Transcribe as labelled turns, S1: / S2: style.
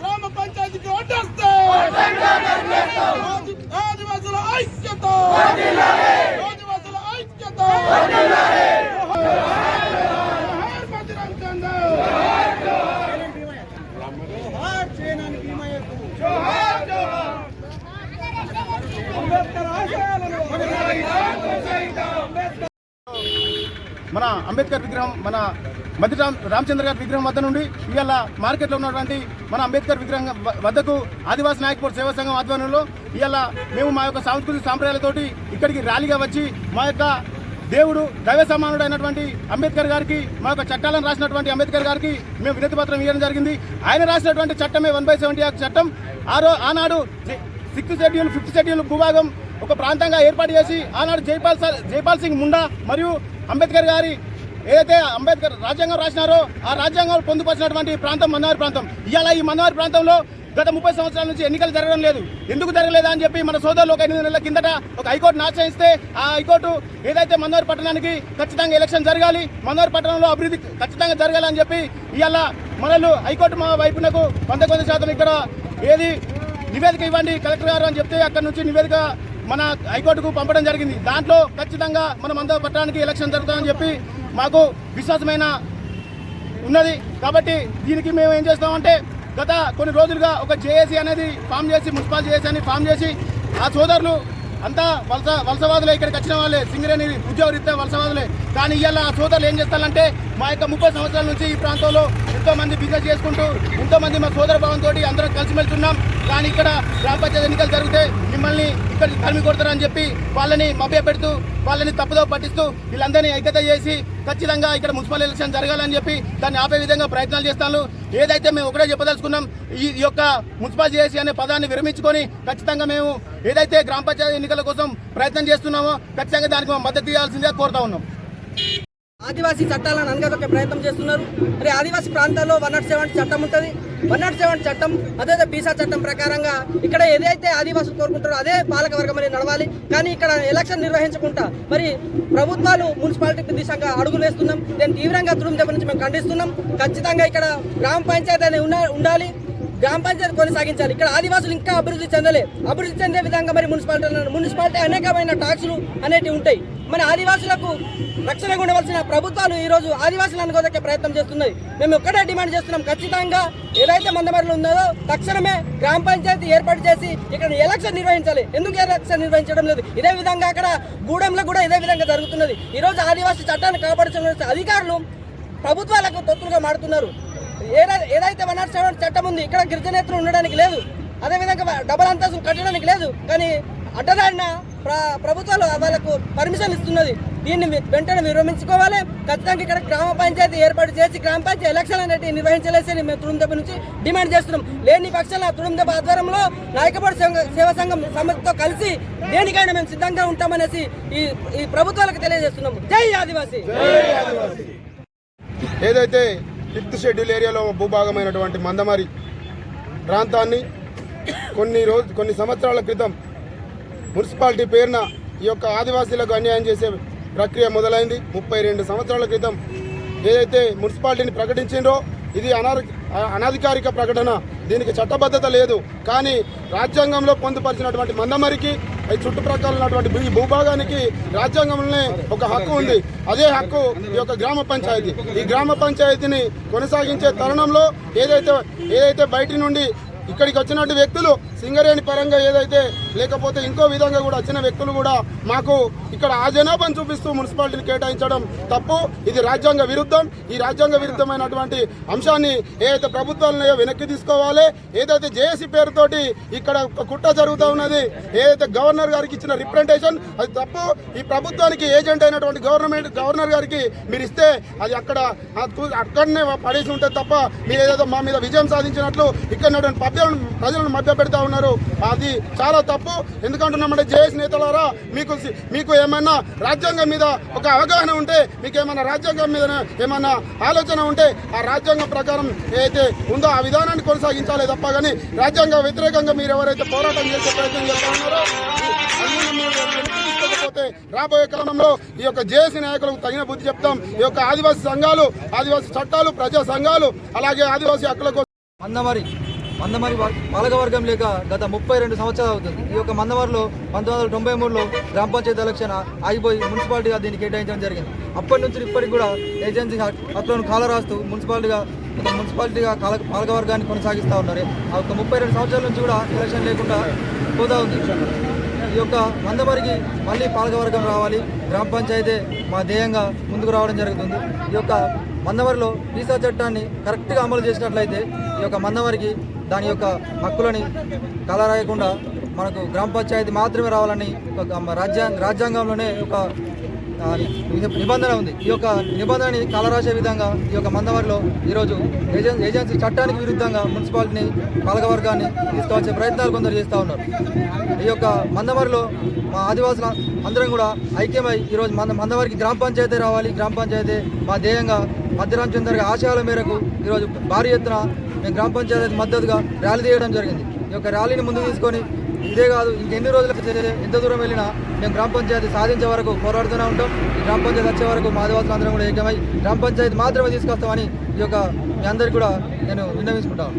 S1: గ్రామ పంచాయతీకి ఓటేస్తే ఆదివాసుల ఐక్యత, ఆదివాసుల ఐక్యత.
S2: మన అంబేద్కర్ విగ్రహం, మన మధ్య రామచంద్ర గారి విగ్రహం వద్ద నుండి ఇవాళ మార్కెట్లో ఉన్నటువంటి మన అంబేద్కర్ విగ్రహం వద్దకు ఆదివాసీ నాయక్ సేవా సంఘం ఆధ్వర్యంలో ఇవాళ మేము మా యొక్క సాంస్కృతిక సాంప్రదాయాలతోటి ఇక్కడికి ర్యాలీగా వచ్చి మా యొక్క దేవుడు దైవ సమానుడు అయినటువంటి అంబేద్కర్ గారికి, మా యొక్క చట్టాలను రాసినటువంటి అంబేద్కర్ గారికి మేము వినతి పత్రం ఇవ్వడం జరిగింది. ఆయన రాసినటువంటి చట్టమే 1/70 యాక్ట్ చట్టం. ఆనాడు 6th షెడ్యూల్ 5th షెడ్యూల్ భూభాగం ఒక ప్రాంతంగా ఏర్పాటు చేసి ఆనాడు జైపాల్ సింగ్ ముండా మరియు అంబేద్కర్ గారి ఏదైతే అంబేద్కర్ రాజ్యాంగం రాసినారో ఆ రాజ్యాంగం పొందుపరిచినటువంటి ప్రాంతం మన్నవారి ప్రాంతం. ఇవాళ ఈ మన్నవారి ప్రాంతంలో గత 30 సంవత్సరాల నుంచి ఎన్నికలు జరగడం లేదు. ఎందుకు జరగలేదా అని చెప్పి మన సోదరులు ఒక 8 నెలల కిందట ఒక హైకోర్టును ఆశ్రయిస్తే ఆ హైకోర్టు ఏదైతే మన్నవారి పట్టణానికి ఖచ్చితంగా ఎలక్షన్ జరగాలి, మన్నవారి పట్టణంలో అభివృద్ధి ఖచ్చితంగా జరగాలని చెప్పి ఇవాళ మనలు హైకోర్టు మా వైపునకు 100% ఇక్కడ ఏది నివేదిక ఇవ్వండి కలెక్టర్ గారు అని చెప్తే అక్కడ నుంచి నివేదిక మన హైకోర్టుకు పంపడం జరిగింది. దాంట్లో ఖచ్చితంగా మన మన్నవారి పట్టణానికి ఎలక్షన్ జరుగుతుందని చెప్పి మాకు విశ్వాసమైన ఉన్నది. కాబట్టి దీనికి మేము ఏం చేస్తామంటే గత కొన్ని రోజులుగా ఒక జేఏసీ అనేది ఫామ్ చేసి, మున్సిపల్ జేఏసీ అని ఫామ్ చేసి ఆ సోదరులు అంతా వలసవాదులే, ఇక్కడికి వచ్చిన వాళ్ళే, సింగరేణి ఉద్యోగరీత్యా వలసవాదులే. కానీ ఇవాళ ఆ సోదరులు ఏం చేస్తారంటే మా యొక్క 30 సంవత్సరాల నుంచి ఈ ప్రాంతంలో ఎంతోమంది బిజినెస్ చేసుకుంటూ ఎంతోమంది మా సోదర భావంతో అందరం కలిసిమెలిసి ఉన్నాం. కానీ ఇక్కడ గ్రామ పంచాయతీ ఎన్నికలు జరిగితే మిమ్మల్ని ఇక్కడ తరిమి కొడతారని చెప్పి వాళ్ళని మభ్యపెడుతూ వాళ్ళని తప్పుదో పట్టిస్తూ వీళ్ళందరినీ ఐక్యత చేసి ఖచ్చితంగా ఇక్కడ మున్సిపల్ ఎలక్షన్ జరగాలని చెప్పి దాన్ని ఆపే విధంగా ప్రయత్నాలు చేస్తాను. ఏదైతే మేము ఒకటే చెప్పదలుచుకున్నాం, ఈ యొక్క మున్సిపల్ చేసి అనే పదాన్ని విరమించుకొని ఖచ్చితంగా మేము ఏదైతే గ్రామ పంచాయతీ ఎన్నికల కోసం ప్రయత్నం చేస్తున్నామో ఖచ్చితంగా దానికి మద్దతు ఇవ్వాల్సిందిగా కోరుతా ఉన్నాం.
S3: ఆదివాసీ చట్టాలను అనగదొక్కే ప్రయత్నం చేస్తున్నారు. మరి ఆదివాసీ ప్రాంతాల్లో 107 చట్టం ఉంటుంది. 107 చట్టం అదే బీసా చట్టం ప్రకారంగా ఇక్కడ ఏదైతే ఆదివాసులు కోరుకుంటారో అదే పాలక వర్గం అనేది నడవాలి. కానీ ఇక్కడ ఎలక్షన్ నిర్వహించకుండా మరి ప్రభుత్వాలు మున్సిపాలిటీ దిశగా అడుగులు వేస్తున్నాం. దీన్ని తీవ్రంగా తుడుము దగ్గర నుంచి మేము ఖండిస్తున్నాం. ఖచ్చితంగా ఇక్కడ గ్రామ పంచాయతీ అనేది ఉండాలి, గ్రామ పంచాయతీ కొనసాగించాలి. ఇక్కడ ఆదివాసులు ఇంకా అభివృద్ధి చెందే విధంగా మరి మున్సిపాలిటీ అనేకమైన ట్యాక్సులు అనేటివి ఉంటాయి. మరి ఆదివాసులకు రక్షణగా ఉండవలసిన ప్రభుత్వాలు ఈరోజు ఆదివాసులను అనుకోదక్కే ప్రయత్నం చేస్తున్నాయి. మేము ఒక్కటే డిమాండ్ చేస్తున్నాం, ఖచ్చితంగా ఏదైతే మందమరిలో ఉన్నదో తక్షణమే గ్రామ పంచాయతీ ఏర్పాటు చేసి ఇక్కడ ఎలక్షన్ నిర్వహించాలి. ఎందుకు ఎలక్షన్ నిర్వహించడం లేదు? ఇదే విధంగా అక్కడ గూడెంలో కూడా ఇదే విధంగా జరుగుతున్నది. ఈరోజు ఆదివాసీ చట్టాన్ని కాపాడుతున్న అధికారులు ప్రభుత్వాలకు తొత్తులుగా మారుతున్నారు. ఏదైతే 107 చట్టం ఉంది, ఇక్కడ గిరిజనేతలు ఉండడానికి లేదు, అదేవిధంగా డబల్ అంతస్తులు కట్టడానికి లేదు. కానీ అడ్డదాడిన ప్రభుత్వాలు వాళ్ళకు పర్మిషన్ ఇస్తున్నది. దీన్ని వెంటనే విరమించుకోవాలి. ఖచ్చితంగా ఇక్కడ గ్రామ పంచాయతీ ఏర్పాటు చేసి గ్రామ పంచాయతీ ఎలక్షన్ అనేవి నిర్వహించలేసి మేము తుడుందెబ్బ నుంచి డిమాండ్ చేస్తున్నాం. లేని పక్షాల తుడుందెబ్బ ఆధ్వర్యంలో నాయకపాడు సేవా సంఘం సమితితో కలిసి దేనికైనా మేము సిద్ధంగా ఉంటామనేసి ఈ ప్రభుత్వాలకు తెలియజేస్తున్నాం. జై ఆదివాసీ.
S4: ఏదైతే 5th షెడ్యూల్ ఏరియాలో భూభాగమైనటువంటి మందమరి ప్రాంతాన్ని కొన్ని సంవత్సరాల క్రితం మున్సిపాలిటీ పేరున ఈ యొక్క ఆదివాసీలకు అన్యాయం చేసే ప్రక్రియ మొదలైంది. 32 సంవత్సరాల క్రితం ఏదైతే మున్సిపాలిటీని ప్రకటించిండ్రో ఇది అనధికారిక ప్రకటన, దీనికి చట్టబద్ధత లేదు. కానీ రాజ్యాంగంలో పొందుపరిచినటువంటి మందమరికి చుట్టుప్రక్కల ఉన్నటువంటి ఈ భూభాగానికి రాజ్యాంగంలోనే ఒక హక్కు ఉంది. అదే హక్కు ఈ యొక్క గ్రామ పంచాయతీ. ఈ గ్రామ పంచాయతీని కొనసాగించే తరుణంలో ఏదైతే బయటి నుండి ఇక్కడికి వచ్చినట్టు వ్యక్తులు సింగరేణి పరంగా ఏదైతే లేకపోతే ఇంకో విధంగా కూడా వచ్చిన వ్యక్తులు కూడా మాకు ఇక్కడ ఆ జనాభాను చూపిస్తూ మున్సిపాలిటీని కేటాయించడం తప్పు. ఇది రాజ్యాంగ విరుద్ధం. ఈ రాజ్యాంగ విరుద్ధమైనటువంటి అంశాన్ని ఏదైతే ప్రభుత్వాలన్నాయో వెనక్కి తీసుకోవాలి. ఏదైతే జేఏసీ పేరుతోటి ఇక్కడ ఒక కుట్ర జరుగుతూ ఉన్నది, ఏదైతే గవర్నర్ గారికి ఇచ్చిన రిప్రజెంటేషన్ అది తప్పు. ఈ ప్రభుత్వానికి ఏజెంట్ అయినటువంటి గవర్నర్ గారికి మీరు ఇస్తే అది అక్కడనే పడేసి ఉంటే తప్ప మీరు ఏదైతే మా మీద విజయం సాధించినట్లు ఇక్కడ ప్రజలను మధ్య పెడతా ఉన్నారు. అది చాలా తప్పు. ఎందుకంటున్నామంటే జేఏసీ నేతలారా, మీకు ఏమైనా రాజ్యాంగం మీద ఒక అవగాహన ఉంటే, మీకు ఏమైనా రాజ్యాంగం మీద ఏమైనా ఆలోచన ఉంటే ఆ రాజ్యాంగం ప్రకారం ఏదైతే ఉందో ఆ విధానాన్ని కొనసాగించాలి తప్ప కానీ రాజ్యాంగ వ్యతిరేకంగా మీరు ఎవరైతే పోరాటం చేసే ప్రయత్నం చేస్తా ఉన్నారో తీసుకోకపోతే రాబోయే కాలంలో ఈ యొక్క జేఏసీ నాయకులకు తగిన బుద్ధి చెప్తాం. ఈ యొక్క ఆదివాసీ సంఘాలు, ఆదివాసీ చట్టాలు, ప్రజా సంఘాలు, అలాగే ఆదివాసీ హక్కుల కోసం
S5: మందమరి పాలకవర్గం లేక గత 32 సంవత్సరాలు అవుతుంది. ఈ యొక్క మందమరిలో 1993లో గ్రామ పంచాయతీ ఎలక్షన్ ఆగిపోయి మున్సిపాలిటీగా దీన్ని కేటాయించడం జరిగింది. అప్పటి నుంచి ఇప్పటికి కూడా ఏజెన్సీ హక్కులను కాలరాస్తూ మున్సిపాలిటీగా పాలకవర్గాన్ని కొనసాగిస్తూ ఉన్నారు. ఆ యొక్క 32 సంవత్సరాల నుంచి కూడా ఎలక్షన్ లేకుండా పోతా ఉంది. ఈ యొక్క మందమరికి మళ్ళీ పాలకవర్గం రావాలి, గ్రామ పంచాయతీ మా ధ్యేయంగా ముందుకు రావడం జరుగుతుంది. ఈ యొక్క మందమరిలో వీసా చట్టాన్ని కరెక్ట్గా అమలు చేసినట్లయితే ఈ యొక్క మందమరికి దాని యొక్క హక్కులని కలరాయకుండా మనకు గ్రామ పంచాయతీ మాత్రమే రావాలని ఒక రాజ్యాంగంలోనే ఒక నిబంధన ఉంది. ఈ యొక్క నిబంధనని కలరాసే విధంగా ఈ యొక్క మందమరిలో ఈరోజు ఏజెన్సీ చట్టానికి విరుద్ధంగా మున్సిపాలిటీని పాలకవర్గాన్ని తీసుకువచ్చే ప్రయత్నాలు కొందరు చేస్తూ ఉన్నారు. ఈ యొక్క మందమరిలో మా ఆదివాసులు అందరం కూడా ఐక్యమై ఈరోజు మందమరికి గ్రామ పంచాయతీ రావాలి, గ్రామ పంచాయతీ మా ధ్యేయంగా మధ్యరామచంద్ర గారి ఆశయాల మేరకు ఈరోజు భారీ ఎత్తున మేము గ్రామ పంచాయతీ మద్దతుగా ర్యాలీ తీయడం జరిగింది. ఈ యొక్క ర్యాలీని ముందు తీసుకొని ఇదే కాదు ఇంకెన్ని రోజులకు ఎంత దూరం వెళ్ళినా మేము గ్రామ పంచాయతీ సాధించే వరకు పోరాడుతూనే ఉంటాం. ఈ గ్రామ పంచాయతీ వచ్చే వరకు మా ఆదివాసులు అందరం కూడా ఏకమై గ్రామ పంచాయతీ మాత్రమే తీసుకొస్తామని ఈ యొక్క మీ అందరికీ కూడా నేను విన్నవించుకుంటాను.